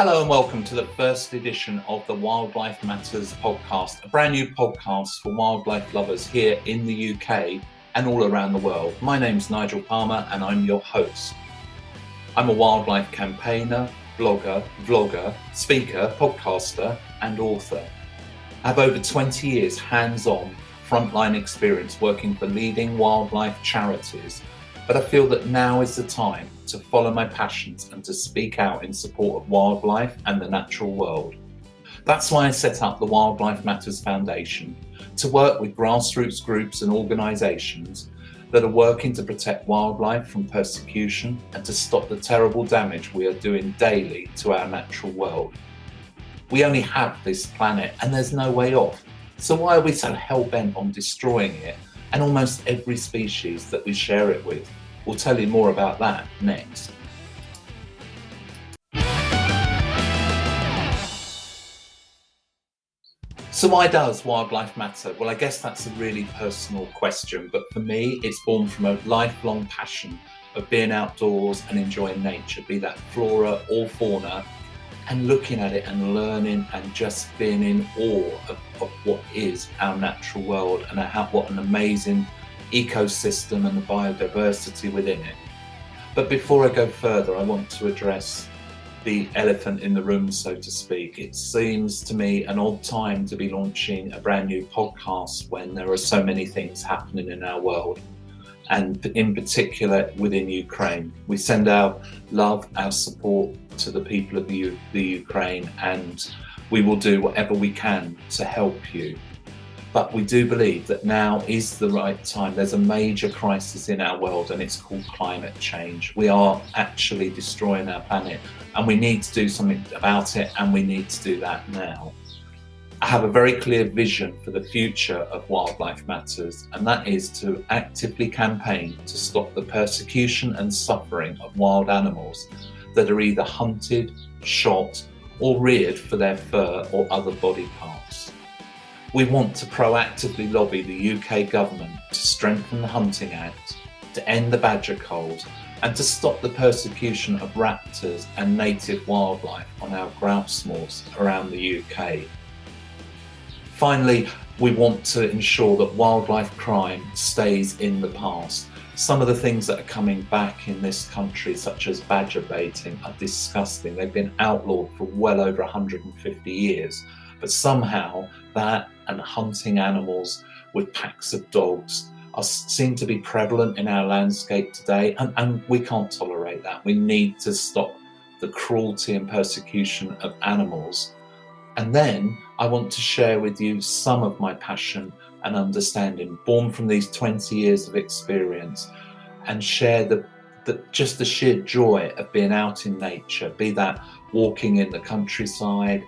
Hello and welcome to the first edition of the Wildlife Matters podcast, a brand new podcast for wildlife lovers here in the UK and all around the world. My name's Nigel Palmer and I'm your host. I'm a wildlife campaigner, blogger, vlogger, speaker, podcaster and author. I have over 20 years hands-on frontline experience working for leading wildlife charities, but I feel that now is the time to follow my passions and to speak out in support of wildlife and the natural world. That's why I set up the Wildlife Matters Foundation to work with grassroots groups and organisations that are working to protect wildlife from persecution and to stop the terrible damage we are doing daily to our natural world. We only have this planet and there's no way off. So why are we so hell-bent on destroying it and almost every species that we share it with? We'll tell you more about that next. So why does wildlife matter? Well, I guess that's a really personal question, but for me, it's born from a lifelong passion of being outdoors and enjoying nature, be that flora or fauna, and looking at it and learning and just being in awe of what is our natural world and what an amazing ecosystem and the biodiversity within it. But before I go further, I want to address the elephant in the room, so to speak. It seems to me an odd time to be launching a brand new podcast when there are so many things happening in our world, and in particular within Ukraine. We send our love, our support to the people of the Ukraine, and we will do whatever we can to help you. But we do believe that now is the right time. There's a major crisis in our world and it's called climate change. We are actually destroying our planet and we need to do something about it, and we need to do that now. I have a very clear vision for the future of Wildlife Matters, and that is to actively campaign to stop the persecution and suffering of wild animals that are either hunted, shot or reared for their fur or other body parts. We want to proactively lobby the UK government to strengthen the Hunting Act, to end the badger cold, and to stop the persecution of raptors and native wildlife on our grouse moors around the UK. Finally, we want to ensure that wildlife crime stays in the past. Some of the things that are coming back in this country, such as badger baiting, are disgusting. They've been outlawed for well over 150 years. But somehow that and hunting animals with packs of dogs seem to be prevalent in our landscape today, and we can't tolerate that. We need to stop the cruelty and persecution of animals. And then I want to share with you some of my passion and understanding born from these 20 years of experience, and share just the sheer joy of being out in nature, be that walking in the countryside,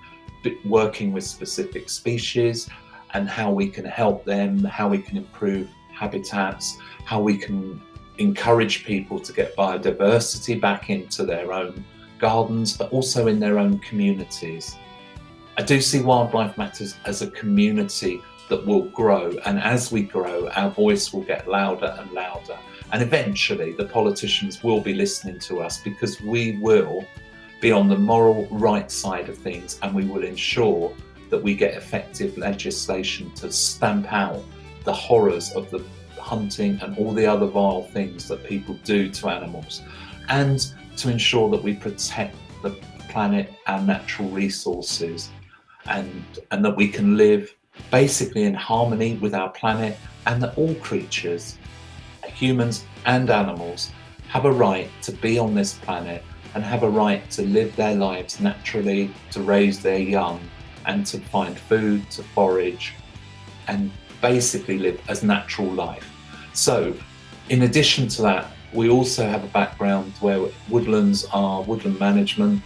working with specific species and how we can help them, how we can improve habitats, how we can encourage people to get biodiversity back into their own gardens, but also in their own communities. I do see Wildlife Matters as a community that will grow, and as we grow, our voice will get louder and louder, and eventually the politicians will be listening to us, because we will be on the moral right side of things, and we will ensure that we get effective legislation to stamp out the horrors of the hunting and all the other vile things that people do to animals, and to ensure that we protect the planet, our natural resources, and that we can live basically in harmony with our planet, and that all creatures, humans and animals, have a right to be on this planet and have a right to live their lives naturally, to raise their young, and to find food, to forage, and basically live as natural life. So, in addition to that, we also have a background where woodland management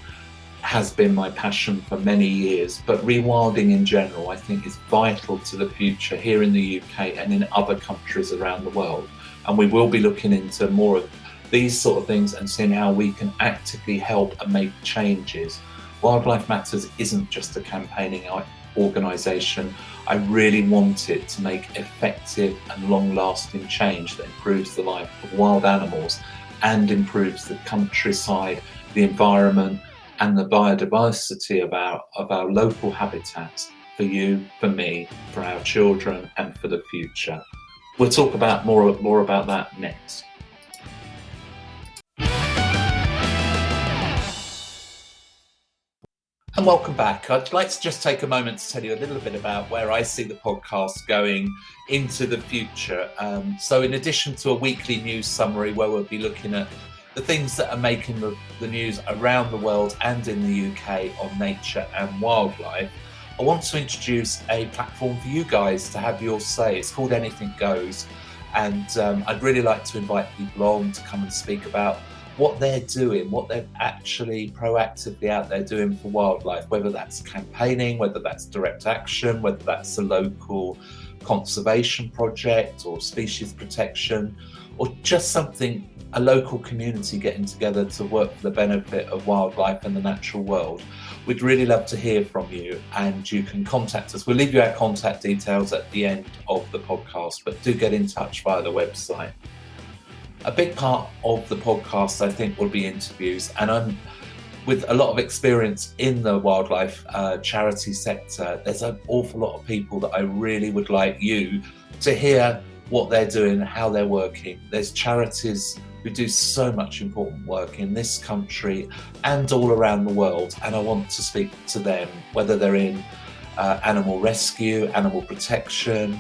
has been my passion for many years, but rewilding in general I think is vital to the future here in the UK and in other countries around the world. And we will be looking into more of these sort of things and seeing how we can actively help and make changes. Wildlife Matters isn't just a campaigning organisation. I really want it to make effective and long-lasting change that improves the life of wild animals and improves the countryside, the environment, and the biodiversity of our local habitats for you, for me, for our children, and for the future. We'll talk about more about that next. And welcome back. I'd like to just take a moment to tell you a little bit about where I see the podcast going into the future. So in addition to a weekly news summary where we'll be looking at the things that are making the news around the world and in the UK on nature and wildlife, I want to introduce a platform for you guys to have your say. It's called Anything Goes. And I'd really like to invite people on to come and speak about what they're doing, what they're actually proactively out there doing for wildlife, whether that's campaigning, whether that's direct action, whether that's a local conservation project or species protection, or just something, a local community getting together to work for the benefit of wildlife and the natural world. We'd really love to hear from you, and you can contact us. We'll leave you our contact details at the end of the podcast, but do get in touch via the website. A big part of the podcast, I think, will be interviews, and I'm with a lot of experience in the wildlife charity sector. There's an awful lot of people that I really would like you to hear what they're doing, how they're working. There's charities who do so much important work in this country and all around the world, and I want to speak to them, whether they're in animal rescue, animal protection,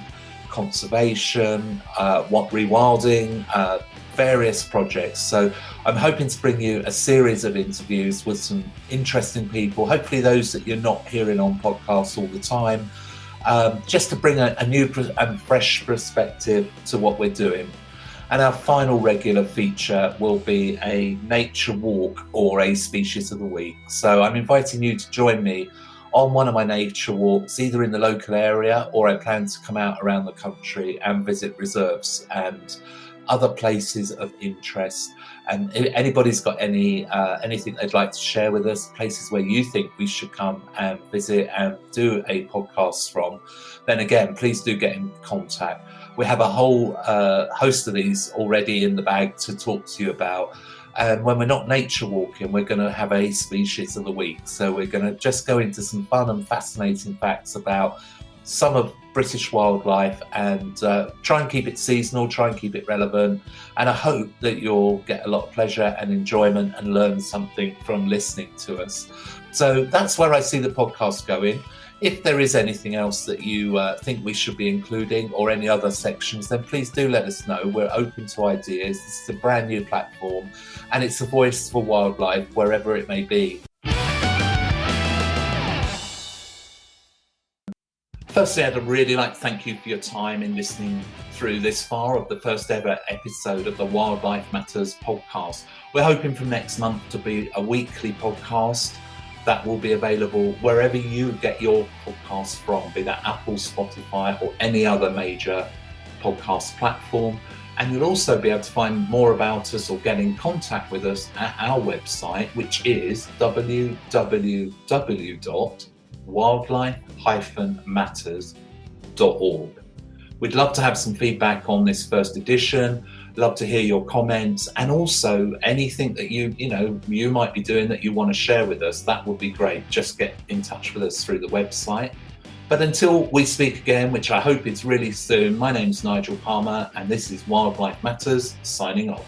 conservation, rewilding, various projects. So I'm hoping to bring you a series of interviews with some interesting people, hopefully those that you're not hearing on podcasts all the time, just to bring a new and fresh perspective to what we're doing. And our final regular feature will be a nature walk or a species of the week. So I'm inviting you to join me on one of my nature walks, either in the local area, or I plan to come out around the country and visit reserves and other places of interest. And if anybody's got anything they'd like to share with us, places where you think we should come and visit and do a podcast from, then again, please do get in contact. We have a whole host of these already in the bag to talk to you about. And when we're not nature walking, we're going to have a species of the week. So we're going to just go into some fun and fascinating facts about some of British wildlife and try and keep it seasonal, try and keep it relevant. And I hope that you'll get a lot of pleasure and enjoyment and learn something from listening to us. So that's where I see the podcast going. If there is anything else that you think we should be including, or any other sections, then please do let us know. We're open to ideas. This is a brand new platform, and it's a voice for wildlife wherever it may be. Firstly, I'd really like to thank you for your time in listening through this far of the first ever episode of the Wildlife Matters podcast. We're hoping from next month to be a weekly podcast that will be available wherever you get your podcasts from, be that Apple, Spotify, or any other major podcast platform. And you'll also be able to find more about us or get in contact with us at our website, which is www.wildlife-matters.org. We'd love to have some feedback on this first edition. Love to hear your comments, and also anything that you might be doing that you want to share with us. That would be great. Just get in touch with us through the website. But until we speak again, which I hope is really soon, my name's Nigel Palmer, and this is Wildlife Matters, signing off.